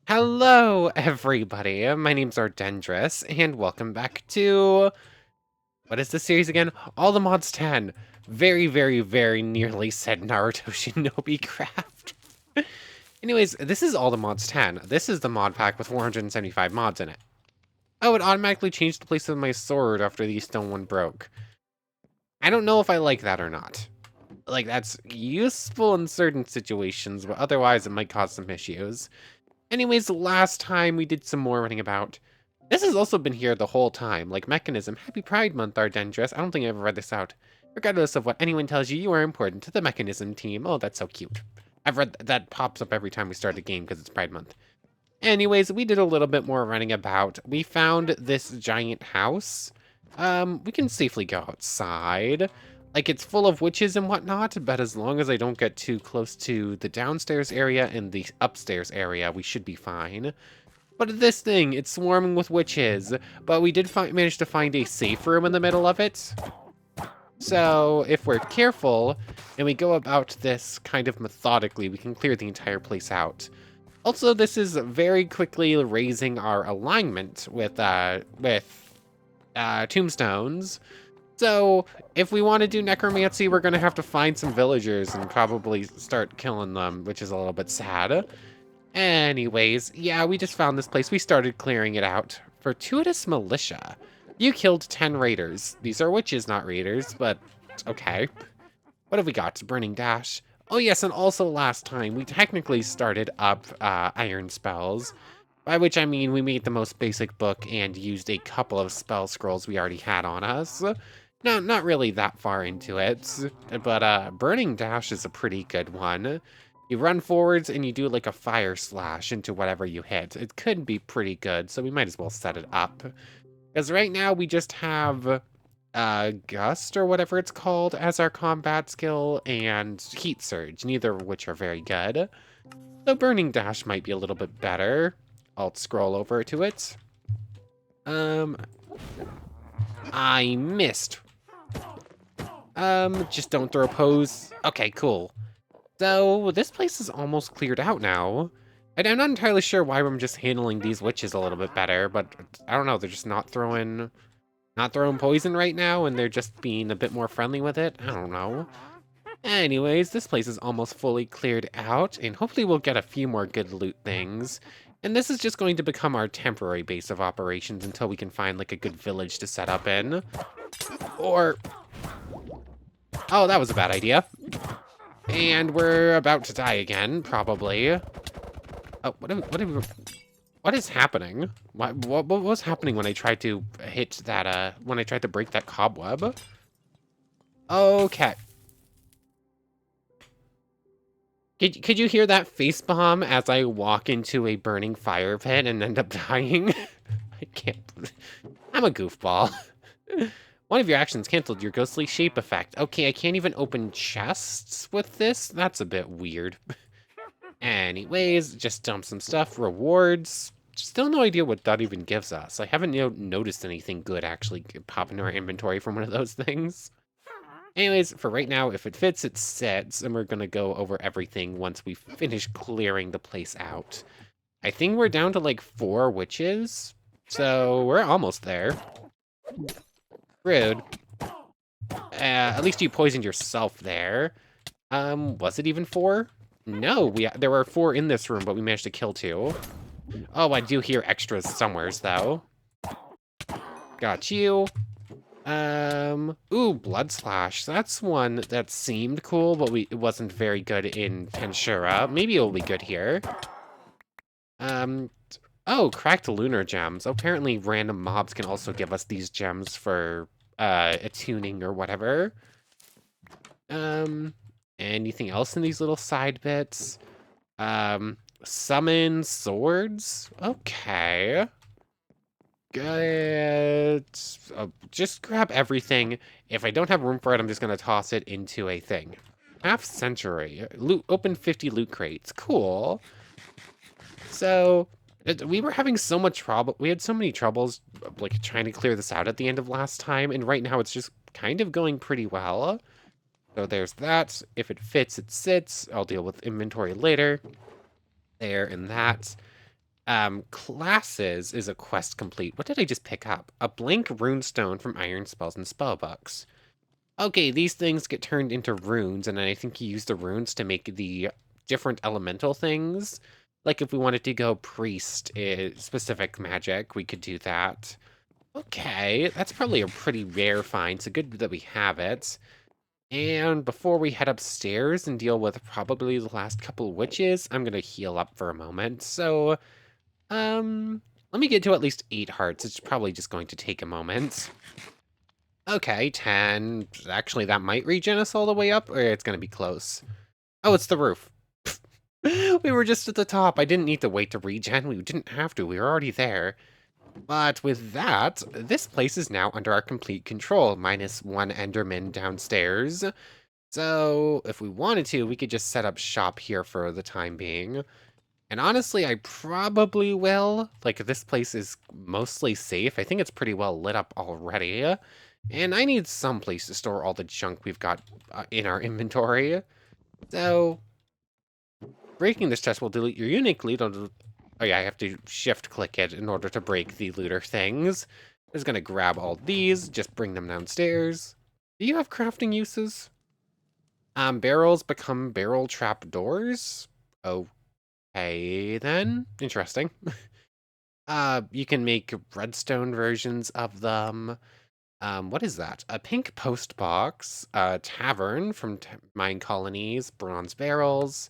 Hello, everybody. My name's Ardendris, and welcome back to what is the series again? All the Mods 10. Very, very, very nearly said Naruto Shinobi Craft. Anyways, this is All the Mods 10. This is the mod pack with 475 mods in it. Oh, it automatically changed the place of my sword after the stone one broke. I don't know if I like that or not. Like, that's useful in certain situations, but otherwise it might cause some issues. Anyways, last time we did some more running about. This has also been here the whole time, like Mechanism. Happy Pride Month, Ardendris. I don't think I ever read this out. Regardless of what anyone tells you, you are important to the Mechanism team. Oh, that's so cute. I've read that pops up every time we start a game because it's Pride Month. Anyways, we did a little bit more running about. We found this giant house. We can safely go outside. Like, it's full of witches and whatnot, but as long as I don't get too close to the downstairs area and the upstairs area, we should be fine. But this thing, it's swarming with witches, but we did manage to find a safe room in the middle of it. So, if we're careful, and we go about this kind of methodically, we can clear the entire place out. Also, this is very quickly raising our alignment with tombstones. So, if we want to do necromancy, we're going to have to find some villagers and probably start killing them, which is a little bit sad. Anyways, yeah, we just found this place. We started clearing it out. Fortuitous Militia. You killed 10 raiders. These are witches, not raiders, but okay. What have we got? Burning Dash. Oh yes, and also last time, we technically started up Iron Spells. By which I mean we made the most basic book and used a couple of spell scrolls we already had on us. No, not really that far into it, but Burning Dash is a pretty good one. You run forwards and you do like a fire slash into whatever you hit. It could be pretty good, so we might as well set it up. Because right now we just have Gust or whatever it's called as our combat skill and Heat Surge, neither of which are very good. So Burning Dash might be a little bit better. I'll scroll over to it. I missed. Just don't throw pose. Okay, cool. So, this place is almost cleared out now. And I'm not entirely sure why I'm just handling these witches a little bit better, but I don't know, they're just not throwing poison right now, and they're just being a bit more friendly with it. I don't know. Anyways, this place is almost fully cleared out, and hopefully we'll get a few more good loot things. And this is just going to become our temporary base of operations until we can find like a good village to set up in. Or... oh, that was a bad idea. And we're about to die again, probably. Oh, what is happening? What was happening when I tried to hit that, when I tried to break that cobweb? Okay. Could you hear that face bomb as I walk into a burning fire pit and end up dying? I can't. I'm a goofball. One of your actions canceled your ghostly shape effect. Okay, I can't even open chests with this? That's a bit weird. Anyways, just dump some stuff. Rewards. Still no idea what that even gives us. I haven't noticed anything good actually pop into our inventory from one of those things. Anyways, for right now, if it fits, it sets, and we're going to go over everything once we finish clearing the place out. I think we're down to like 4 witches, so we're almost there. Rude. At least you poisoned yourself there. Was it even 4? No, there were 4 in this room, but we managed to kill 2. Oh, I do hear extras somewheres, though. Got you. Ooh, Blood Slash. That's one that seemed cool, but it wasn't very good in Penshura. Maybe it'll be good here. Oh, Cracked Lunar Gems. Apparently random mobs can also give us these gems for, attuning or whatever. Anything else in these little side bits? Summon swords? Okay. Good. Just grab everything. If I don't have room for it, I'm just going to toss it into a thing. Half century. Open 50 loot crates. Cool. So, we were having so much trouble. We had so many troubles, like, trying to clear this out at the end of last time. And right now, it's just kind of going pretty well. So there's that. If it fits, it sits. I'll deal with inventory later. There and that. Classes is a quest complete. What did I just pick up? A blank runestone from Iron Spells and Spellbooks. Okay, these things get turned into runes, and I think you use the runes to make the different elemental things. Like if we wanted to go priest, specific magic, we could do that. Okay, that's probably a pretty rare find, so good that we have it. And before we head upstairs and deal with probably the last couple witches, I'm gonna heal up for a moment. So, let me get to at least 8 hearts. It's probably just going to take a moment. Okay, 10. Actually, that might regen us all the way up, or it's gonna be close. Oh, it's the roof. We were just at the top. I didn't need to wait to regen. We didn't have to. We were already there. But with that, this place is now under our complete control, minus 1 Enderman downstairs. So if we wanted to, we could just set up shop here for the time being. And honestly, I probably will. Like, this place is mostly safe. I think it's pretty well lit up already. And I need some place to store all the junk we've got in our inventory. So, breaking this chest will delete your unique loot. Oh yeah, I have to shift click it in order to break the looter things. I'm just gonna grab all these, just bring them downstairs. Do you have crafting uses? Barrels become barrel trap doors? Okay, then. Interesting. You can make redstone versions of them. What is that? A pink post box, a tavern from mine colonies, bronze barrels.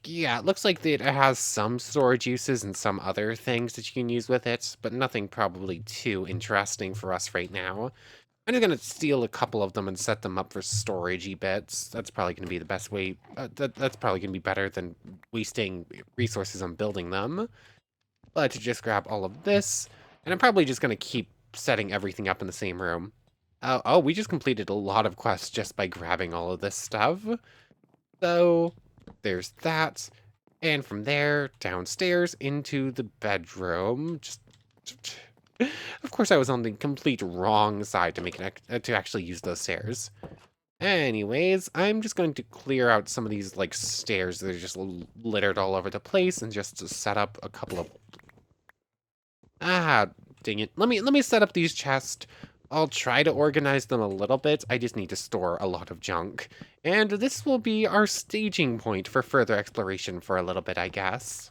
Yeah, it looks like it has some storage uses and some other things that you can use with it, but nothing probably too interesting for us right now. I'm just gonna steal a couple of them and set them up for storagey bits. That's probably gonna be the best way. That's probably gonna be better than wasting resources on building them. But to just grab all of this, and I'm probably just gonna keep setting everything up in the same room. Oh, we just completed a lot of quests just by grabbing all of this stuff. So there's that. And from there, downstairs into the bedroom. Of course, I was on the complete wrong side to make to actually use those stairs. Anyways, I'm just going to clear out some of these like stairs that are just littered all over the place, and just to set up a couple of. Ah, dang it! Let me set up these chests. I'll try to organize them a little bit. I just need to store a lot of junk, and this will be our staging point for further exploration for a little bit, I guess.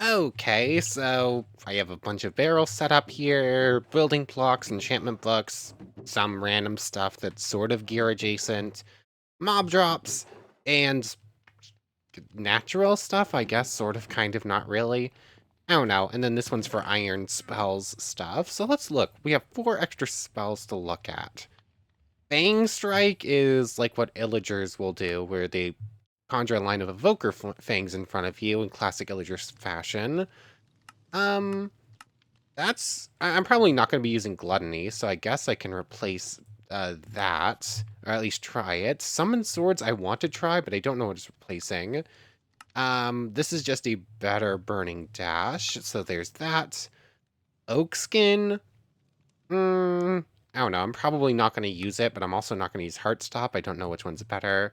Okay, so I have a bunch of barrels set up here, building blocks, enchantment books, some random stuff that's sort of gear adjacent, mob drops, and natural stuff, I guess, sort of, kind of, not really. I don't know. And then this one's for iron spells stuff. So let's look. We have 4 extra spells to look at. Fang Strike is like what Illagers will do, where they conjure a line of evoker fangs in front of you in classic Illager fashion. Um, I'm probably not going to be using Gluttony, so I guess I can replace that, or at least try it. Summon Swords I want to try, but I don't know what it's replacing. This is just a better Burning Dash, so there's that. Oak Skin, I don't know, I'm probably not going to use it, but I'm also not going to use Heartstop. I don't know which one's better.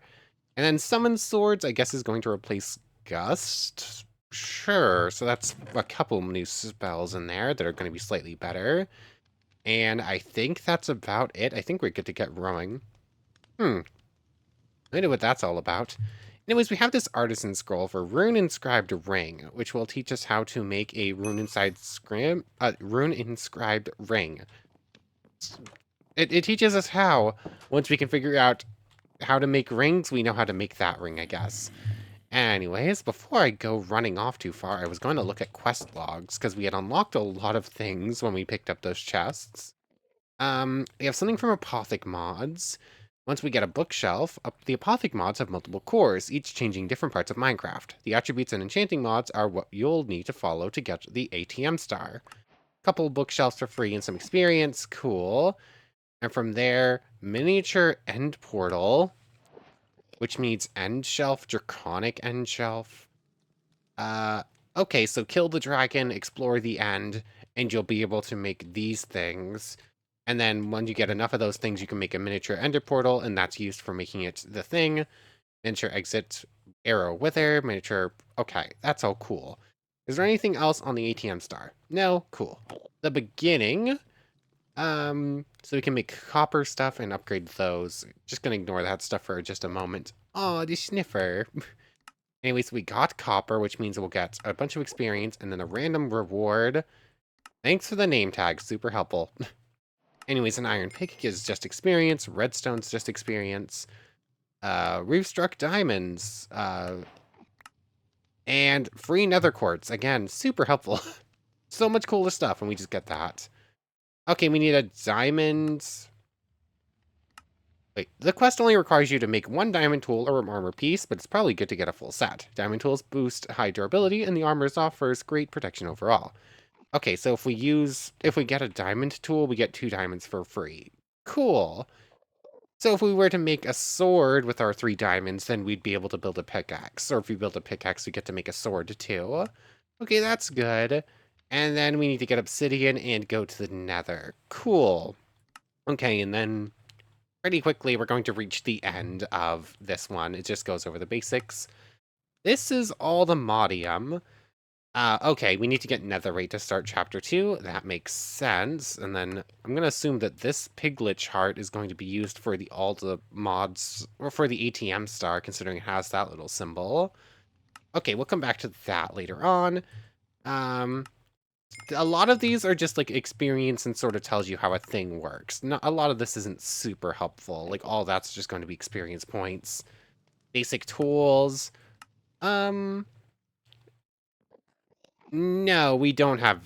And then Summon Swords, I guess, is going to replace Gust. Sure, so that's a couple new spells in there that are going to be slightly better. And I think that's about it. I think we're good to get rowing. I know what that's all about. Anyways, we have this artisan scroll for rune inscribed ring, which will teach us how to make a rune inscribed ring. It teaches us how. Once we can figure out how to make rings, we know how to make that ring, I guess. Anyways, before I go running off too far, I was going to look at quest logs, because we had unlocked a lot of things when we picked up those chests. We have something from Apothic mods. Once we get a bookshelf, the Apothic mods have multiple cores, each changing different parts of Minecraft. The attributes and enchanting mods are what you'll need to follow to get the ATM star. Couple bookshelves for free and some experience, cool. And from there, miniature end portal, which means end shelf, draconic end shelf. Okay, so kill the dragon, explore the end, and you'll be able to make these things. And then when you get enough of those things, you can make a miniature ender portal, and that's used for making it the thing. Miniature exit Arrow wither, miniature. Okay, that's all cool. Is there anything else on the ATM star? No? Cool. The beginning. So we can make copper stuff and upgrade those. Just gonna ignore that stuff for just a moment. Oh, the sniffer. Anyways, we got copper, which means we'll get a bunch of experience and then a random reward. Thanks for the name tag, super helpful. Anyways, an iron pick is just experience, redstone's just experience, reef struck diamonds, and free nether quartz. Again, super helpful. So much cooler stuff, and we just get that. Okay, we need a diamond. Wait, the quest only requires you to make one diamond tool or an armor piece, but it's probably good to get a full set. Diamond tools boost high durability, and the armor offers great protection overall. Okay, so if we get a diamond tool, we get 2 diamonds for free. Cool. So if we were to make a sword with our 3 diamonds, then we'd be able to build a pickaxe. Or if we build a pickaxe, we get to make a sword too. Okay, that's good. And then we need to get obsidian and go to the nether. Cool. Okay, and then pretty quickly we're going to reach the end of this one. It just goes over the basics. This is all the modium. Okay, we need to get netherite to start chapter 2. That makes sense. And then I'm going to assume that this piglet chart is going to be used for all the mods, or for the ATM star, considering it has that little symbol. Okay, we'll come back to that later on. A lot of these are just like experience and sort of tells you how a thing works. Not, a lot of this isn't super helpful. Like all that's just going to be experience points. Basic tools. No, we don't have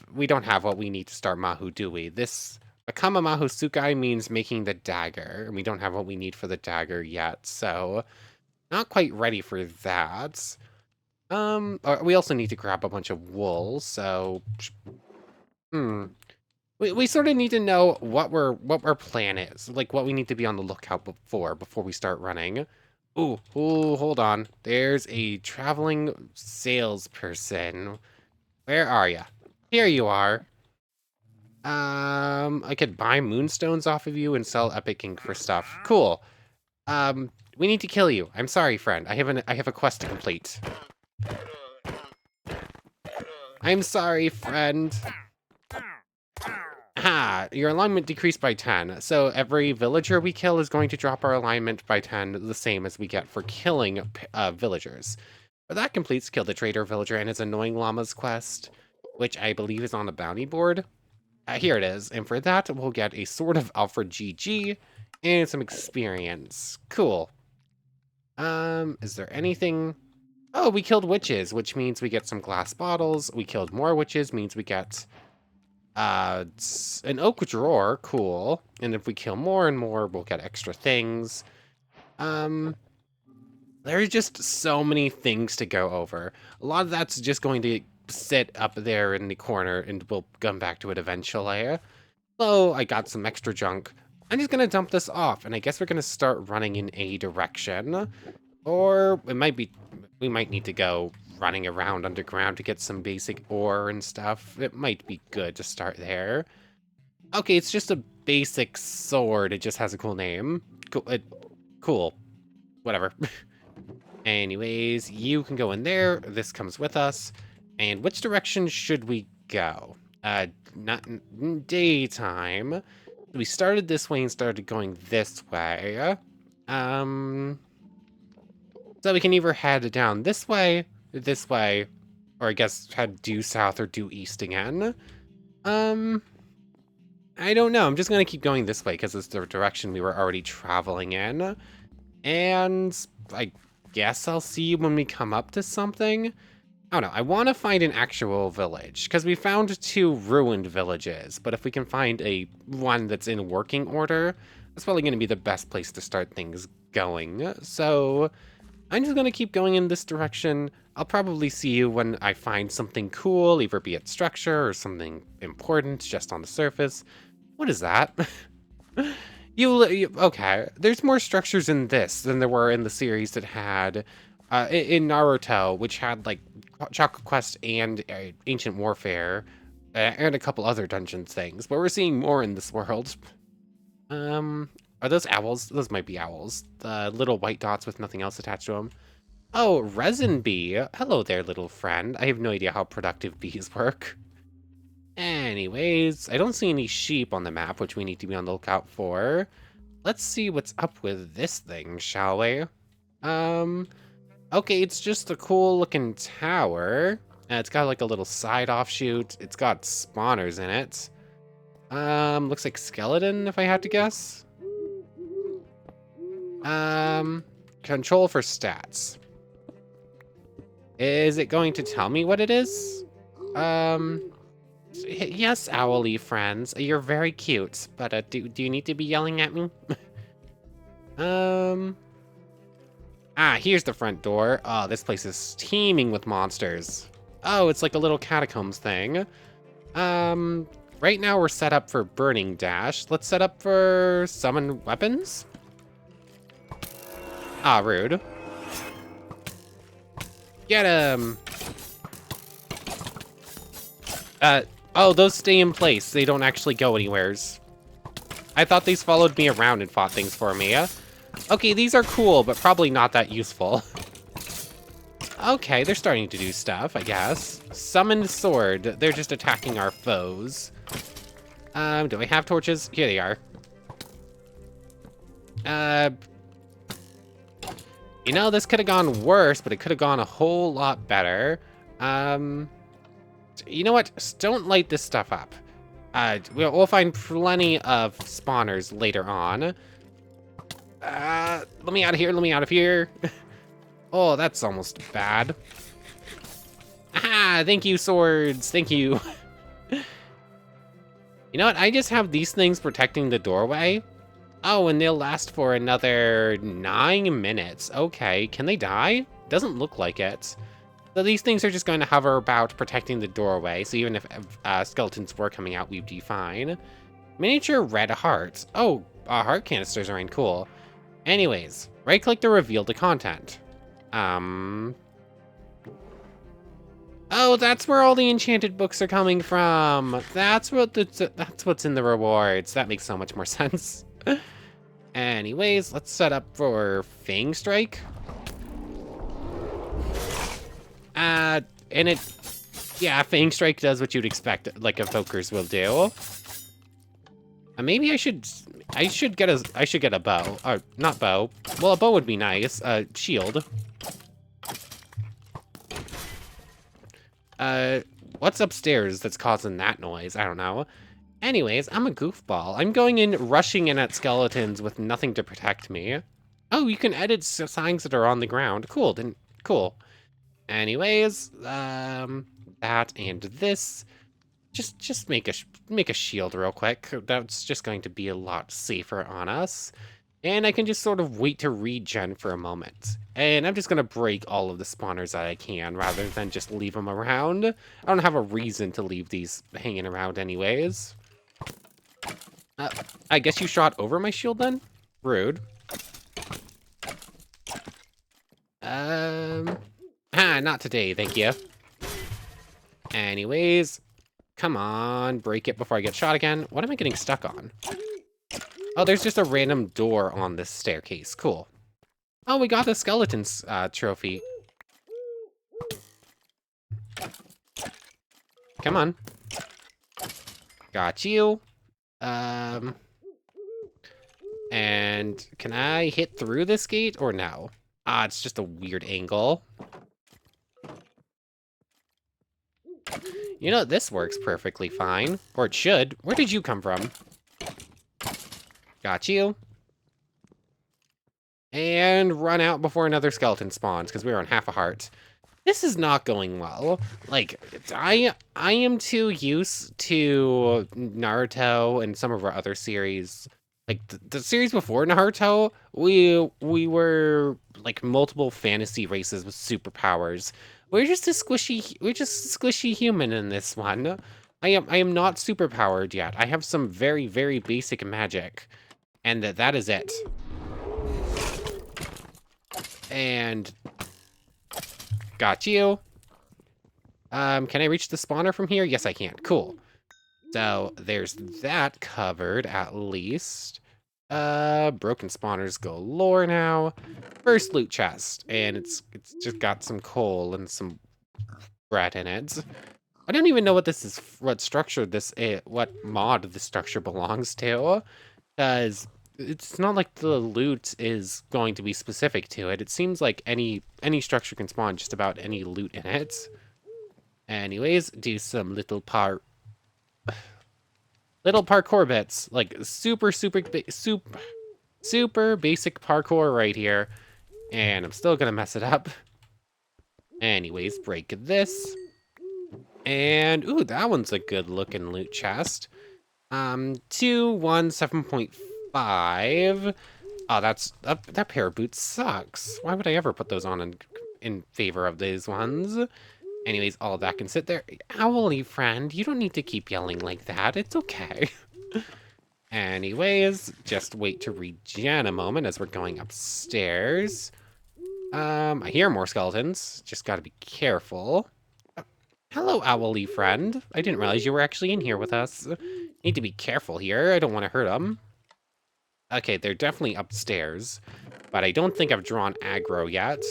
what we need to start Mahu, do we? This Akama Mahu Sukai means making the dagger, and we don't have what we need for the dagger yet, so not quite ready for that. We also need to grab a bunch of wool, so we sort of need to know what our plan is, like what we need to be on the lookout before we start running. Ooh, hold on. There's a traveling salesperson. Where are you? Here you are. I could buy moonstones off of you and sell epic ink for stuff. Cool. We need to kill you. I'm sorry, friend. I have a quest to complete. I'm sorry, friend. Ha! Your alignment decreased by 10. So every villager we kill is going to drop our alignment by 10, the same as we get for killing villagers. But that completes Kill the Traitor Villager and his Annoying Llamas quest, which I believe is on a bounty board. Here it is, and for that, we'll get a Sword of Alfred GG and some experience. Cool. Is there anything? Oh, we killed witches, which means we get some glass bottles. We killed more witches, means we get an oak drawer. Cool. And if we kill more and more, we'll get extra things. There's just so many things to go over. A lot of that's just going to sit up there in the corner, and we'll come back to it eventually. So I got some extra junk. I'm just gonna dump this off, and I guess we're gonna start running in a direction. Or it might be, we might need to go running around underground to get some basic ore and stuff. It might be good to start there. Okay, it's just a basic sword. It just has a cool name. Cool. Whatever. Anyways, you can go in there. This comes with us. And which direction should we go? Not in daytime. We started this way and started going this way. So we can either head down this way, or I guess head due south or due east again. I don't know. I'm just gonna keep going this way because it's the direction we were already traveling in. And I guess I'll see you when we come up to something. I don't know. I want to find an actual village because we found 2 ruined villages, but if we can find one that's in working order, that's probably going to be the best place to start things going. So I'm just going to keep going in this direction. I'll probably see you when I find something cool, either be it structure or something important just on the surface. What is that? Okay, there's more structures in this than there were in the series that had, in Naruto, which had, like, Chocolate Quest and Ancient Warfare, and a couple other dungeon things, but we're seeing more in this world. Are those owls? Those might be owls. The little white dots with nothing else attached to them. Oh, resin bee. Hello there, little friend. I have no idea how productive bees work. Anyways, I don't see any sheep on the map, which we need to be on the lookout for. Let's see what's up with this thing, shall we? Okay, it's just a cool looking tower. It's got like a little side offshoot. It's got spawners in it. Looks like skeleton, if I had to guess. Control for stats. Is it going to tell me what it is? Yes, owly friends. You're very cute, but do you need to be yelling at me? Here's the front door. Oh, this place is teeming with monsters. Oh, it's like a little catacombs thing. Right now we're set up for burning dash. Let's set up for summon weapons. Ah, rude. Get him. Oh, those stay in place. They don't actually go anywheres. I thought these followed me around and fought things for me. Okay, these are cool, but probably not that useful. Okay, they're starting to do stuff, I guess. Summoned sword. They're just attacking our foes. Do I have torches? Here they are. You know, this could have gone worse, but it could have gone a whole lot better. You know what? Just don't light this stuff up. We'll find plenty of spawners later on. Let me out of here, let me out of here. Oh, that's almost bad. Ah, thank you, swords, thank you. You know what? I just have these things protecting the doorway. Oh, and they'll last for another 9 minutes. Okay, can they die? Doesn't look like it. So these things are just going to hover about protecting the doorway, so even if skeletons were coming out, we'd be fine. Miniature red hearts. Oh, heart canisters are cool. Anyways, right-click to reveal the content. Oh, that's where all the enchanted books are coming from. That's what's in the rewards. That makes so much more sense. Anyways, let's set up for Fang Strike. And yeah, Fang Strike does what you'd expect, like evokers will do. Maybe I should get a bow, or not bow. Well, a bow would be nice. Shield. What's upstairs that's causing that noise? I don't know. Anyways, I'm a goofball. I'm going in, rushing in at skeletons with nothing to protect me. Oh, you can edit signs that are on the ground. Cool, cool. Anyways, that and this. Just make a shield real quick. That's just going to be a lot safer on us. And I can just sort of wait to regen for a moment. And I'm just gonna break all of the spawners that I can rather than just leave them around. I don't have a reason to leave these hanging around anyways. I guess you shot over my shield then? Rude. Not today, thank you. Anyways, come on, break it before I get shot again. What am I getting stuck on? Oh, there's just a random door on this staircase. Cool. Oh, we got the skeleton's trophy. Come on. Got you. And can I hit through this gate or no? It's just a weird angle. You know, this works perfectly fine. Or it should. Where did you come from? Got you. And run out before another skeleton spawns, because we're on half a heart. This is not going well. Like, I am too used to Naruto and some of our other series. Like, the series before Naruto, we were, like, multiple fantasy races with superpowers. We're just a squishy human in this one. I am not superpowered yet. I have some very, very basic magic. And that is it. And got you. Can I reach the spawner from here? Yes, I can. Cool. So there's that covered at least. Broken spawners galore now. First loot chest, and it's just got some coal and some bread in it. I don't even know what this is, what structure this is, what mod the structure belongs to, because it's not like the loot is going to be specific to it. It seems like any structure can spawn just about any loot in it. Anyways, do some little parkour bits, like super basic parkour right here, and I'm still gonna mess it up. Anyways, break this, and ooh, that one's a good looking loot chest. 7.5. Oh, that pair of boots sucks. Why would I ever put those on in favor of these ones? Anyways, all of that can sit there. Owly friend, you don't need to keep yelling like that. It's okay. Anyways, just wait to regen a moment as we're going upstairs. I hear more skeletons. Just gotta be careful. Hello, owly friend. I didn't realize you were actually in here with us. Need to be careful here. I don't want to hurt them. Okay, they're definitely upstairs, but I don't think I've drawn aggro yet.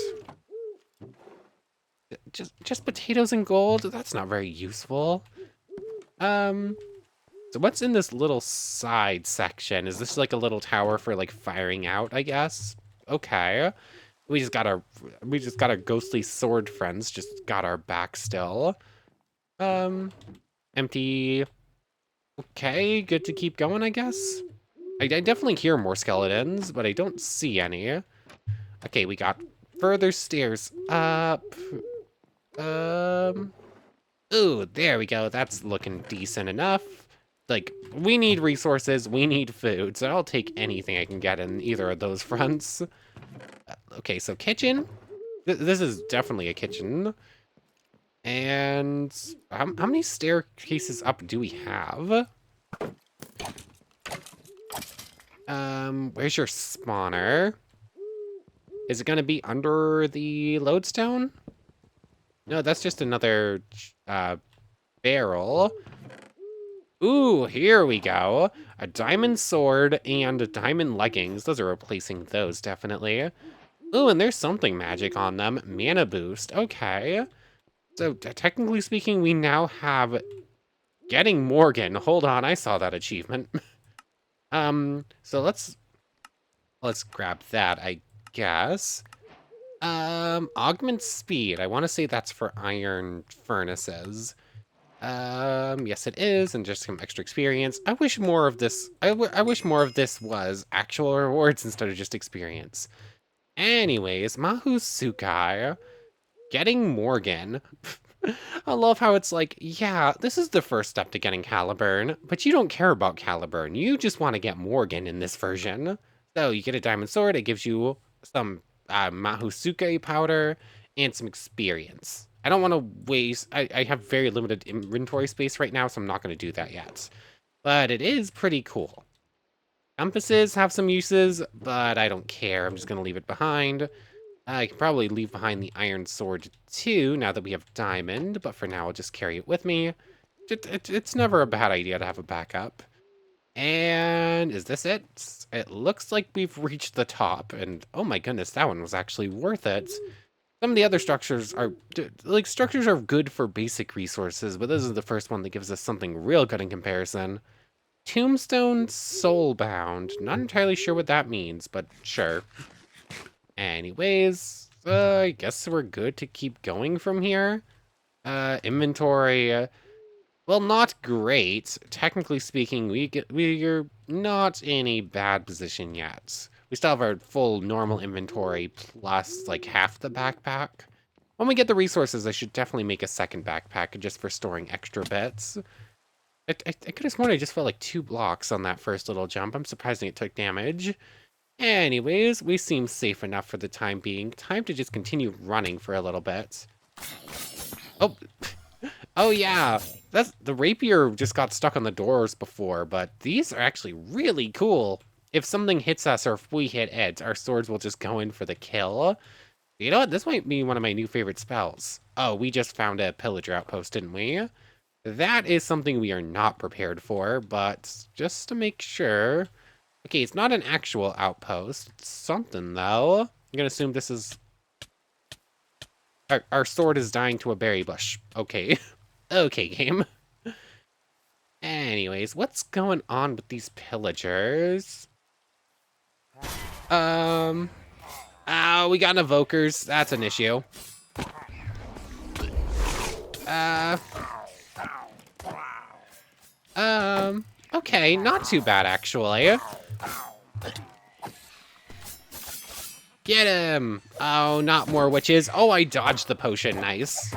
Just potatoes and gold? That's not very useful. So what's in this little side section? Is this like a little tower for like firing out, I guess? Okay. We just got our ghostly sword friends just got our back still. Empty. Okay, good to keep going, I guess. I definitely hear more skeletons, but I don't see any. Okay, we got further stairs up. Ooh, there we go. That's looking decent enough. Like, we need resources, we need food, so I'll take anything I can get in either of those fronts. Okay, so kitchen. This is definitely a kitchen. And how many staircases up do we have? Where's your spawner? Is it gonna be under the lodestone? No, that's just another barrel. Ooh, here we go. A diamond sword and diamond leggings. Those are replacing those, definitely. Ooh, and there's something magic on them. Mana boost. Okay. So, technically speaking, we now have getting Morgan. Hold on, I saw that achievement. So let's grab that, I guess. Augment speed. I want to say that's for iron furnaces. Yes it is, and just some extra experience. I wish more of this, I wish more of this was actual rewards instead of just experience. Anyways, Mahu Sukai, getting Morgan. I love how it's like, yeah, this is the first step to getting Caliburn, but you don't care about Caliburn. You just want to get Morgan in this version. So you get a diamond sword, it gives you some Mahusuke powder and some experience. I don't want to waste, I have very limited inventory space right now, so I'm not going to do that yet. But it is pretty cool. Compasses have some uses, but I don't care. I'm just going to leave it behind. I can probably leave behind the iron sword too, now that we have diamond, but for now I'll just carry it with me. It's never a bad idea to have a backup. And is this it? It looks like we've reached the top, and oh my goodness, that one was actually worth it. Some of the other structures are, like, structures are good for basic resources, but this is the first one that gives us something real good in comparison. Tombstone Soulbound. Not entirely sure what that means, but sure. Anyways, I guess we're good to keep going from here. Inventory, well, not great. Technically speaking, we're not in a bad position yet. We still have our full normal inventory plus like half the backpack. When we get the resources, I should definitely make a second backpack just for storing extra bits. I could have sworn I just felt like 2 blocks on that first little jump. I'm surprised it took damage. Anyways, we seem safe enough for the time being. Time to just continue running for a little bit. Oh, oh yeah, that's the rapier just got stuck on the doors before, but these are actually really cool. If something hits us or if we hit it, our swords will just go in for the kill. You know what? This might be one of my new favorite spells. Oh, we just found a pillager outpost, didn't we? That is something we are not prepared for, but just to make sure, Okay, it's not an actual outpost. It's something, though. I'm gonna assume this is... Our sword is dying to a berry bush. Okay. Okay, game. Anyways, what's going on with these pillagers? Oh, we got evokers. That's an issue. Uh... Okay, not too bad, actually. Get him! Oh, not more witches. Oh, I dodged the potion. Nice.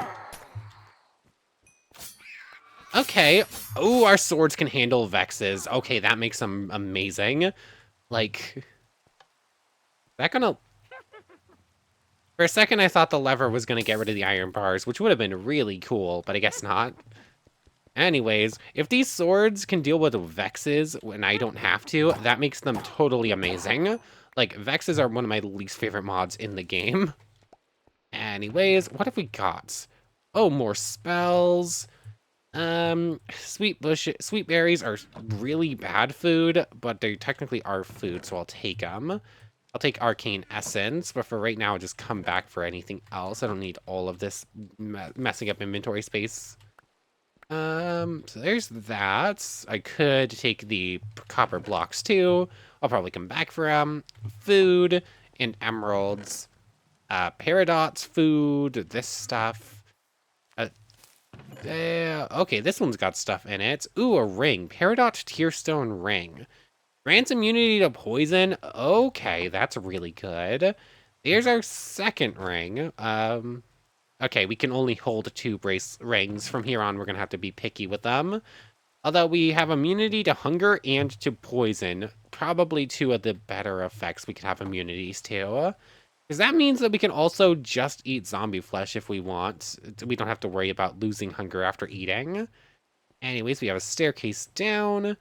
Okay. Oh, our swords can handle vexes. Okay, that makes them amazing. Like, that gonna... For a second, I thought the lever was gonna get rid of the iron bars, which would have been really cool, but I guess not. Anyways, if these swords can deal with vexes when I don't have to, that makes them totally amazing. Like, vexes are one of my least favorite mods in the game. Anyways, what have we got? Oh, more spells. Sweet berries are really bad food, but they technically are food, so I'll take them. I'll take arcane essence, but for right now, I'll just come back for anything else. I don't need all of this messing up inventory space. So there's that. I could take the copper blocks too. I'll probably come back for food and emeralds. Paradox food, this stuff. Okay, this one's got stuff in it. Ooh, a ring. Paradox Tearstone ring. Grants immunity to poison. Okay, that's really good. There's our second ring. Okay, we can only hold 2 rings. From here on, we're gonna have to be picky with them. Although we have immunity to hunger and to poison. Probably 2 of the better effects we could have immunities to. Because that means that we can also just eat zombie flesh if we want. We don't have to worry about losing hunger after eating. Anyways, we have a staircase down.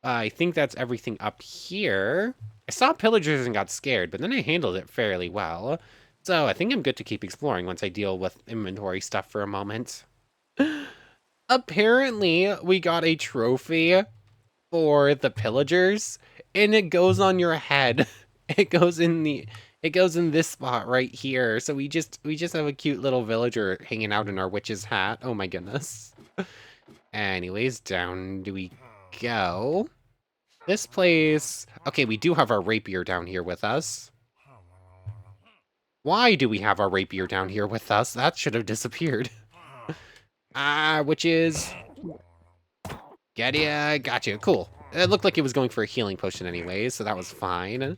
I think that's everything up here. I saw pillagers and got scared, but then I handled it fairly well. So I think I'm good to keep exploring once I deal with inventory stuff for a moment. Apparently, we got a trophy for the pillagers, and it goes on your head. It goes in this spot right here. So we just have a cute little villager hanging out in our witch's hat. Oh my goodness. Anyways, down do we go. This place... Okay, we do have our rapier down here with us. Why do we have our rapier down here with us? That should have disappeared. Witches. Get ya. Gotcha. Cool. It looked like it was going for a healing potion anyway, so that was fine.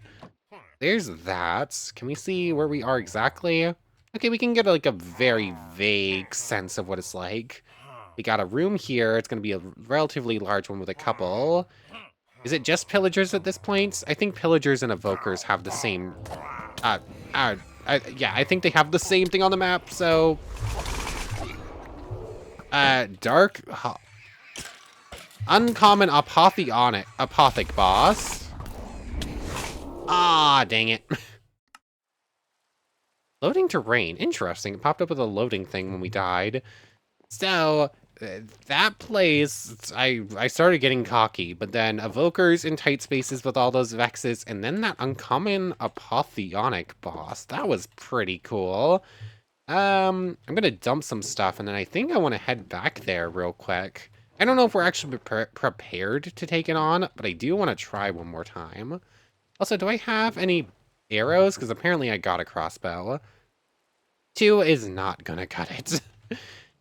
There's that. Can we see where we are exactly? Okay, we can get like a very vague sense of what it's like. We got a room here. It's going to be a relatively large one with a couple. Is it just pillagers at this point? I think pillagers and evokers have the same... yeah, I think they have the same thing on the map, so... Dark... Uncommon Apothic boss. Ah, dang it. Loading terrain. Interesting. It popped up with a loading thing when we died. So, that place, I started getting cocky, but then evokers in tight spaces with all those vexes, and then that uncommon apotheonic boss. That was pretty cool. I'm gonna dump some stuff, and then I think I want to head back there real quick. I don't know if we're actually prepared to take it on, but I do want to try one more time. Also, do I have any arrows? Because apparently I got a crossbow. 2 is not gonna cut it.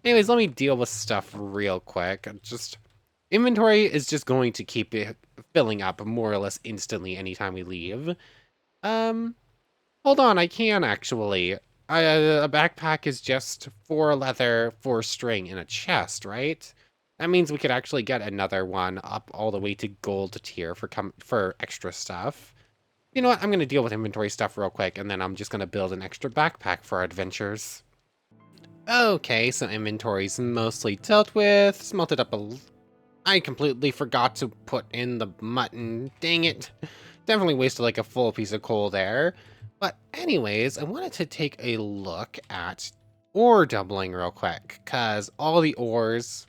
Anyways, let me deal with stuff real quick. Inventory is just going to keep it filling up more or less instantly anytime we leave. Hold on, I can actually. A backpack is just 4 leather, 4 string, and a chest, right? That means we could actually get another one up all the way to gold tier for extra stuff. You know what? I'm going to deal with inventory stuff real quick, and then I'm just going to build an extra backpack for our adventures. Okay, so inventory's mostly dealt with. Smelted up I completely forgot to put in the mutton. Dang it. Definitely wasted like a full piece of coal there. But anyways, I wanted to take a look at ore doubling real quick, because all the ores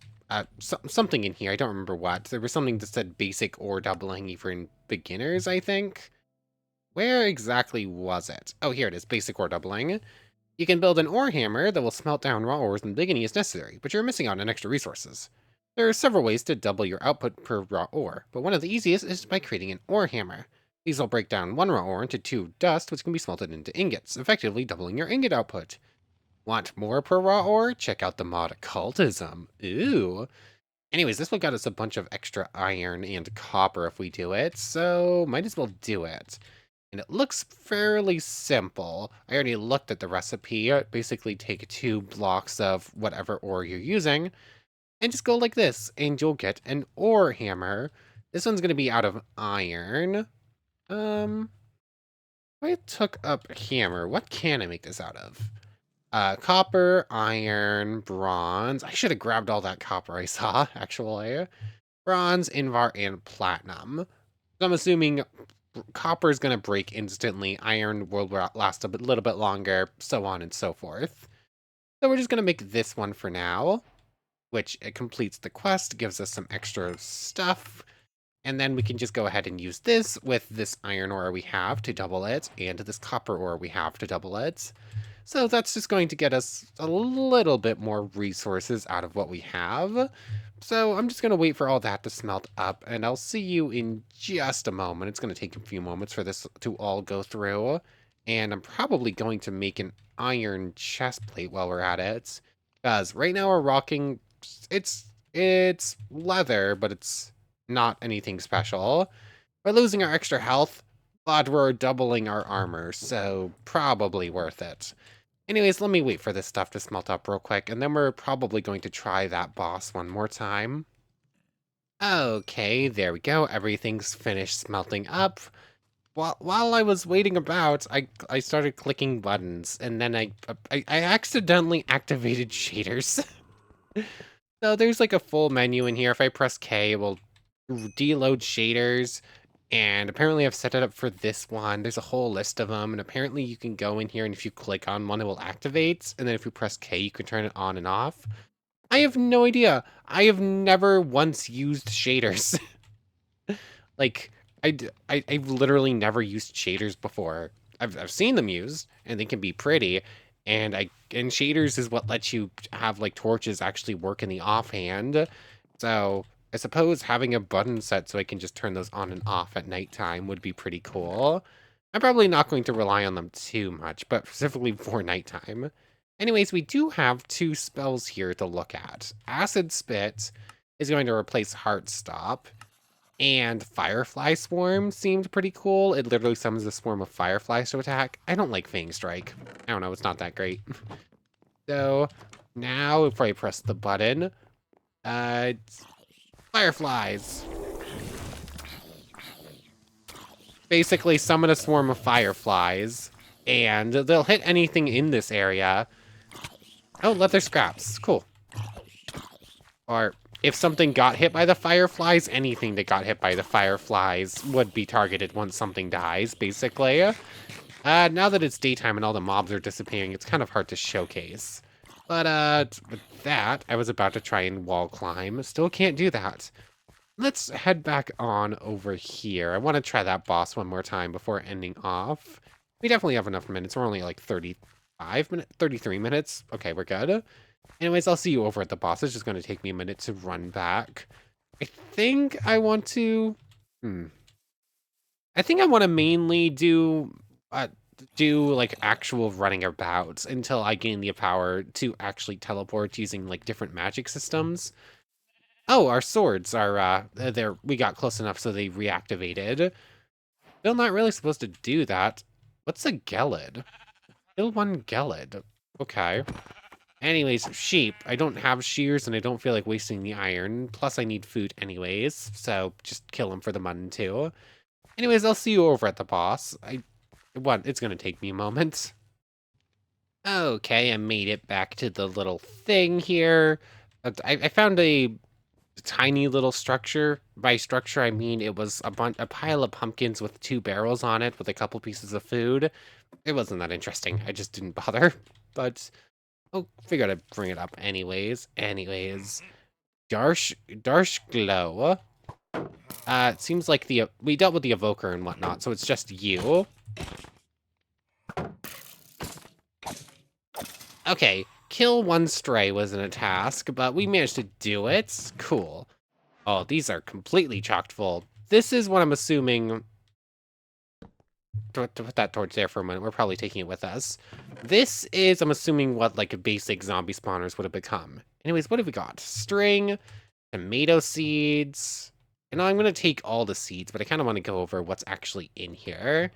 something in here. I don't remember what. There was something that said basic ore doubling even in beginners, I think. Where exactly was it? Oh, here it is, basic ore doubling. You can build an ore hammer that will smelt down raw ores in the beginning as necessary, but you're missing out on extra resources. There are several ways to double your output per raw ore, but one of the easiest is by creating an ore hammer. These will break down one raw ore into two dust, which can be smelted into ingots, effectively doubling your ingot output. Want more per raw ore? Check out the mod occultism. Ooh. Anyways, this one got us a bunch of extra iron and copper if we do it, so might as well do it. And it looks fairly simple. I already looked at the recipe. Basically take 2 blocks of whatever ore you're using and just go like this and you'll get an ore hammer. This one's going to be out of iron. If I took up hammer, what can I make this out of? Copper, iron, bronze. I should have grabbed all that copper I saw, actually. Bronze, invar, and platinum. So I'm assuming copper is going to break instantly, iron will last a little bit longer, so on and so forth. So we're just going to make this one for now, which it completes the quest, gives us some extra stuff, and then we can just go ahead and use this with this iron ore we have to double it, and this copper ore we have to double it. So that's just going to get us a little bit more resources out of what we have. So I'm just going to wait for all that to smelt up, and I'll see you in just a moment. It's going to take a few moments for this to all go through, and I'm probably going to make an iron chest plate while we're at it, because right now we're rocking, it's leather, but it's not anything special. We're losing our extra health, but we're doubling our armor, so probably worth it. Anyways, let me wait for this stuff to smelt up real quick, and then we're probably going to try that boss one more time. Okay, there we go. Everything's finished smelting up. While I was waiting about, I started clicking buttons, and then I accidentally activated shaders. So there's like a full menu in here. If I press K, it will deload shaders. And apparently I've set it up for this one. There's a whole list of them. And apparently you can go in here and if you click on one, it will activate. And then if you press K, you can turn it on and off. I have no idea. I have never once used shaders. Like, I've literally never used shaders before. I've seen them used, and they can be pretty. And shaders is what lets you have like torches actually work in the offhand. So I suppose having a button set so I can just turn those on and off at nighttime would be pretty cool. I'm probably not going to rely on them too much, but specifically for nighttime. Anyways, we do have 2 spells here to look at. Acid Spit is going to replace Heart Stop, and Firefly Swarm seemed pretty cool. It literally summons a swarm of fireflies to attack. I don't like Fang Strike. I don't know, it's not that great. So now if I press the button, fireflies. Basically summon a swarm of fireflies, and they'll hit anything in this area. Oh, leather scraps. Cool. Or if something got hit by the fireflies, anything that got hit by the fireflies would be targeted once something dies, basically. Now that it's daytime and all the mobs are disappearing, it's kind of hard to showcase. But, with that, I was about to try and wall climb. Still can't do that. Let's head back on over here. I want to try that boss one more time before ending off. We definitely have enough minutes. We're only like 33 minutes. Okay, we're good. Anyways, I'll see you over at the boss. It's just going to take me a minute to run back. I think I want to... I think I want to mainly do like actual running about until I gain the power to actually teleport using like different magic systems. Oh, our swords are there. We got close enough so they reactivated. Still not really supposed to do that. What's a gelid? Kill one gelid. Okay. Anyways, sheep. I don't have shears and I don't feel like wasting the iron. Plus I need food anyways, so just kill him for the mutton too. Anyways, I'll see you over at the boss. It's gonna take me a moment. Okay, I made it back to the little thing here. I found a tiny little structure. By structure, I mean it was a pile of pumpkins with 2 barrels on it with a couple pieces of food. It wasn't that interesting. I just didn't bother. But I'll figure out to bring it up anyways. Darsh Glow. It seems like we dealt with the evoker and whatnot, so it's just you. Okay, kill one stray wasn't a task, but we managed to do it. Cool. Oh, these are completely chocked full. This is what I'm assuming. To put that torch there for a minute, we're probably taking it with us. This is, I'm assuming, what like basic zombie spawners would have become. Anyways, what have we got? String, tomato seeds, and I'm going to take all the seeds, but I kind of want to go over what's actually in here.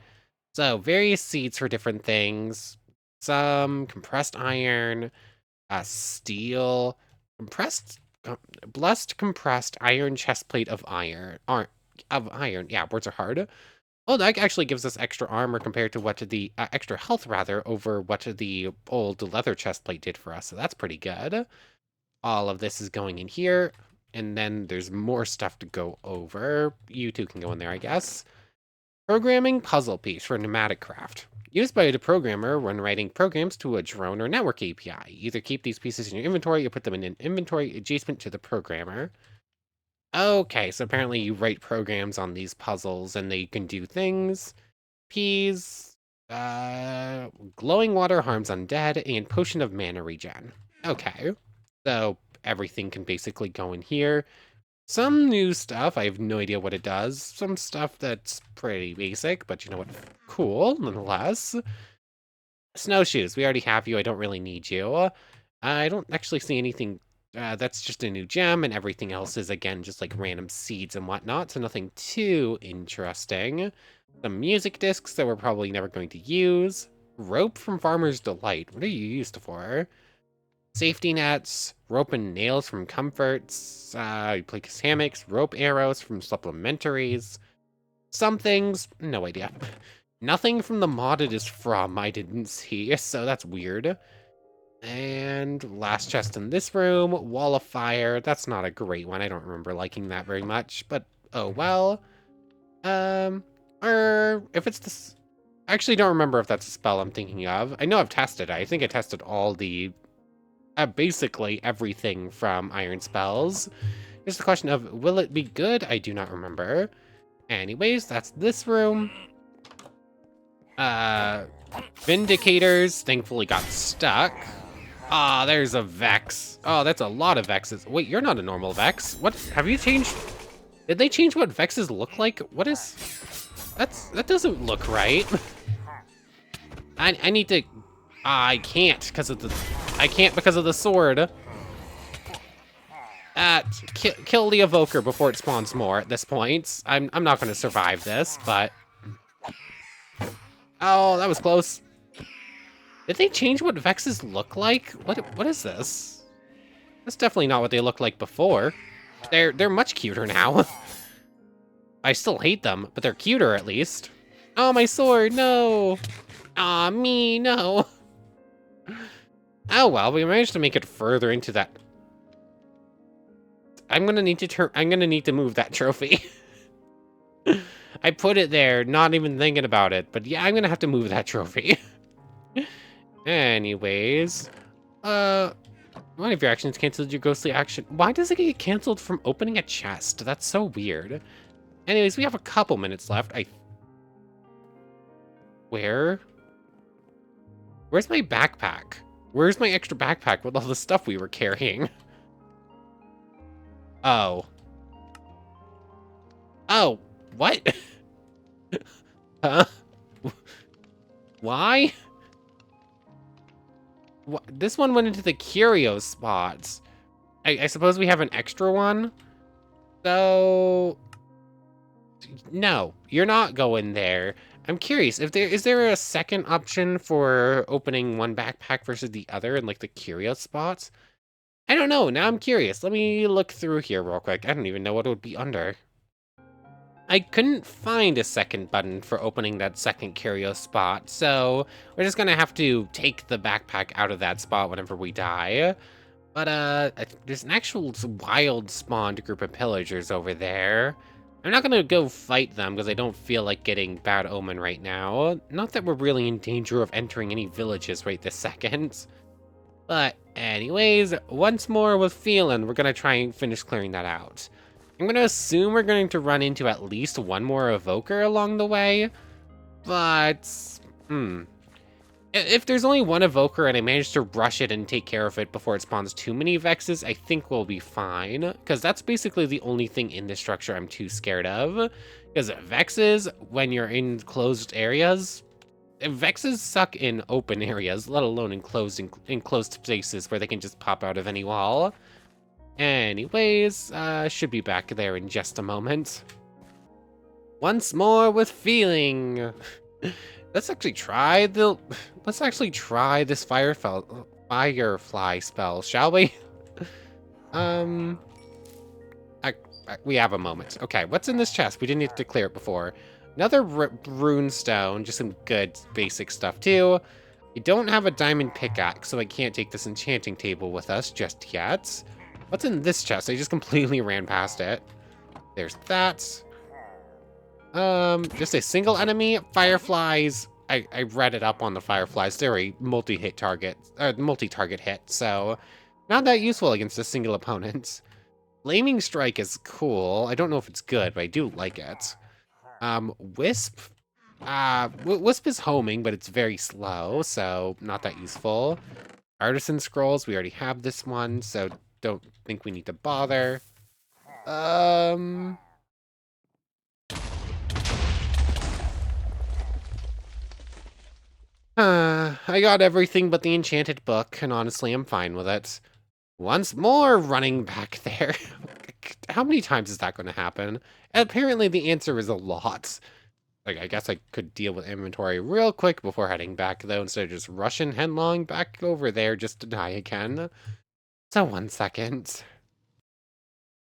So, various seeds for different things. Some compressed iron, steel, blessed compressed iron chestplate of iron. Yeah, words are hard. Oh, that actually gives us extra armor compared to what the extra health rather over what the old leather chestplate did for us. So that's pretty good. All of this is going in here, and then there's more stuff to go over. You two can go in there, I guess. Programming puzzle piece for PneumaticCraft. Used by the programmer when writing programs to a drone or network API. Either keep these pieces in your inventory or put them in an inventory adjacent to the programmer. Okay, so apparently you write programs on these puzzles and they can do things. Peas, glowing water harms undead, and potion of mana regen. Okay, so everything can basically go in here. Some new stuff, I have no idea what it does. Some stuff that's pretty basic, but you know what? Cool, nonetheless. Snowshoes, we already have you, I don't really need you. I don't actually see anything, that's just a new gem, and everything else is, again, just like random seeds and whatnot, so nothing too interesting. Some music discs that we're probably never going to use. Rope from Farmer's Delight, what are you used for? Safety nets, rope and nails from Comforts, you play hammocks, rope arrows from Supplementaries. Some things, no idea. Nothing from the mod it is from I didn't see, so that's weird. And last chest in this room, wall of fire. That's not a great one. I don't remember liking that very much, but oh well. Or if it's this, I actually don't remember if that's a spell I'm thinking of. I know I've tested it. I think I tested all the, basically everything from iron spells. Just the question of, will it be good? I do not remember. Anyways, that's this room. Vindicators thankfully got stuck. Ah, there's a Vex. Oh, that's a lot of Vexes. Wait, you're not a normal Vex. What? Have you changed? Did they change what Vexes look like? What is... That doesn't look right. I need to... I can't because of the... I can't because of the sword. Kill the evoker before it spawns more at this point. I'm not going to survive this, but... Oh, that was close. Did they change what Vexes look like? What is this? That's definitely not what they looked like before. They're much cuter now. I still hate them, but they're cuter at least. Oh, my sword, no. Aw, me, no. Oh well, we managed to make it further into that. I'm gonna need to move that trophy. I put it there, not even thinking about it, but yeah, I'm gonna have to move that trophy. Anyways, one of your actions canceled your ghostly action. Why does it get canceled from opening a chest? That's so weird. Anyways, we have a couple minutes left. Where's my backpack? Where's my extra backpack with all the stuff we were carrying? Oh. Oh, what? Huh? Why? This one went into the curio spots. I suppose we have an extra one? So... No, you're not going there. I'm curious, is there a second option for opening one backpack versus the other in like the curio spots? I don't know, now I'm curious. Let me look through here real quick. I don't even know what it would be under. I couldn't find a second button for opening that second curio spot, so we're just gonna have to take the backpack out of that spot whenever we die. But, there's an actual wild spawned group of pillagers over there. I'm not gonna go fight them because I don't feel like getting bad omen right now. Not that we're really in danger of entering any villages right this second. But anyways, once more with feeling, we're gonna try and finish clearing that out. I'm gonna assume we're going to run into at least one more evoker along the way, but if there's only one evoker and I manage to rush it and take care of it before it spawns too many Vexes, I think we'll be fine, because that's basically the only thing in this structure I'm too scared of. Because Vexes, when you're in closed areas, Vexes suck in open areas, let alone enclosed spaces where they can just pop out of any wall. Anyways, should be back there in just a moment. Once more with feeling. Let's actually try this firefly spell, shall we? We have a moment. Okay, what's in this chest? We didn't need to clear it before. Another rune stone, just some good basic stuff too. We don't have a diamond pickaxe, so I can't take this enchanting table with us just yet. What's in this chest? I just completely ran past it. There's that. Just a single enemy, fireflies. I read it up on the fireflies. They're a multi-target hit, so not that useful against a single opponent. Flaming Strike is cool. I don't know if it's good, but I do like it. Wisp. Wisp is homing, but it's very slow, so not that useful. Artisan Scrolls, we already have this one, so don't think we need to bother. I got everything but the enchanted book, and honestly, I'm fine with it. Once more running back there. How many times is that going to happen? Apparently, the answer is a lot. Like, I guess I could deal with inventory real quick before heading back, though, instead of just rushing headlong back over there just to die again. So, 1 second.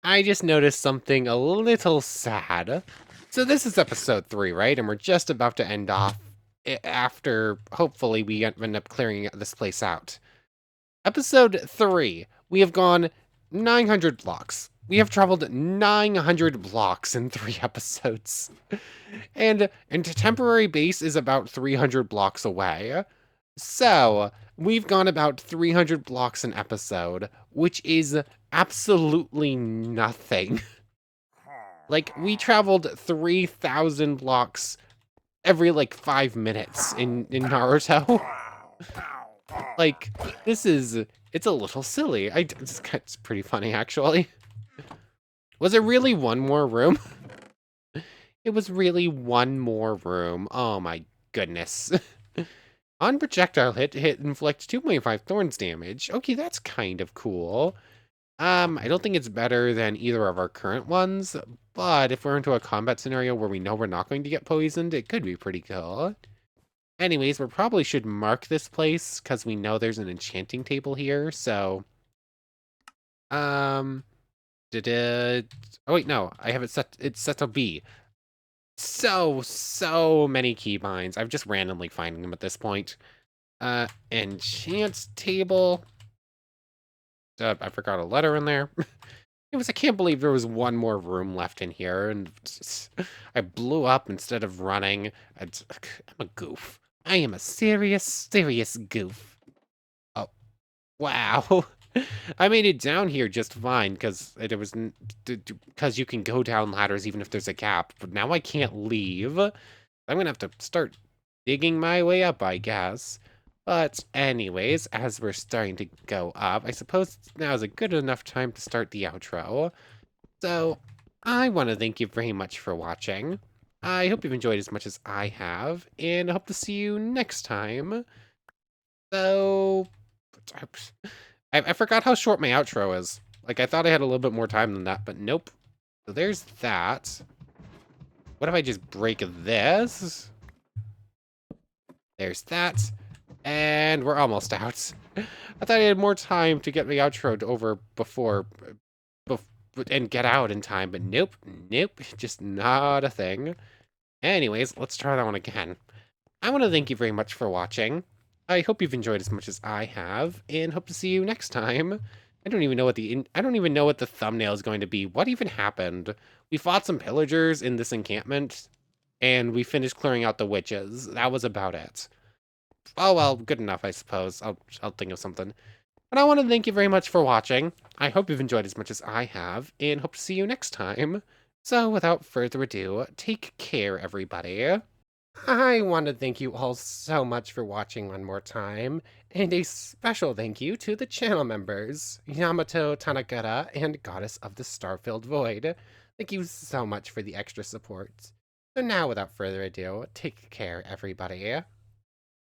I just noticed something a little sad. So this is episode 3, right? And we're just about to end off after, hopefully, we end up clearing this place out. Episode 3, we have gone 900 blocks. We have traveled 900 blocks in 3 episodes. And temporary base is about 300 blocks away. So, we've gone about 300 blocks an episode, which is absolutely nothing. Like, we traveled 3,000 blocks every, like, 5 minutes in Naruto. Like, it's a little silly. It's pretty funny, actually. Was it really one more room? It was really one more room. Oh my goodness. On projectile hit inflicts 2.5 thorns damage. Okay, that's kind of cool. I don't think it's better than either of our current ones, but if we're into a combat scenario where we know we're not going to get poisoned, it could be pretty cool. Anyways, we probably should mark this place because we know there's an enchanting table here, so... Oh wait, no, I have it's set to B. So many keybinds. I'm just randomly finding them at this point. Enchant table. I forgot a letter in there. I can't believe there was one more room left in here, and I blew up instead of running. I'm a goof. I am a serious goof. Oh, wow. I made it down here just fine because you can go down ladders even if there's a gap. But now I can't leave. I'm gonna have to start digging my way up, I guess. But anyways, as we're starting to go up, I suppose now is a good enough time to start the outro. So, I want to thank you very much for watching. I hope you've enjoyed as much as I have, and I hope to see you next time. So, I forgot how short my outro is. Like, I thought I had a little bit more time than that, but nope. So there's that. What if I just break this? There's that. And we're almost out. I thought I had more time to get my outro over before and get out in time, but nope, just not a thing. Anyways, let's try that one again. I want to thank you very much for watching. I hope you've enjoyed as much as I have, and hope to see you next time. I don't even know what the thumbnail is going to be. What even happened? We fought some pillagers in this encampment, and we finished clearing out the witches. That was about it. Oh well, good enough, I suppose. I'll think of something. But I want to thank you very much for watching. I hope you've enjoyed as much as I have, and hope to see you next time. So without further ado, take care, everybody. I want to thank you all so much for watching one more time, and a special thank you to the channel members, Yamato Tanagata and Goddess of the Star-Filled Void. Thank you so much for the extra support. So now, without further ado, take care, everybody.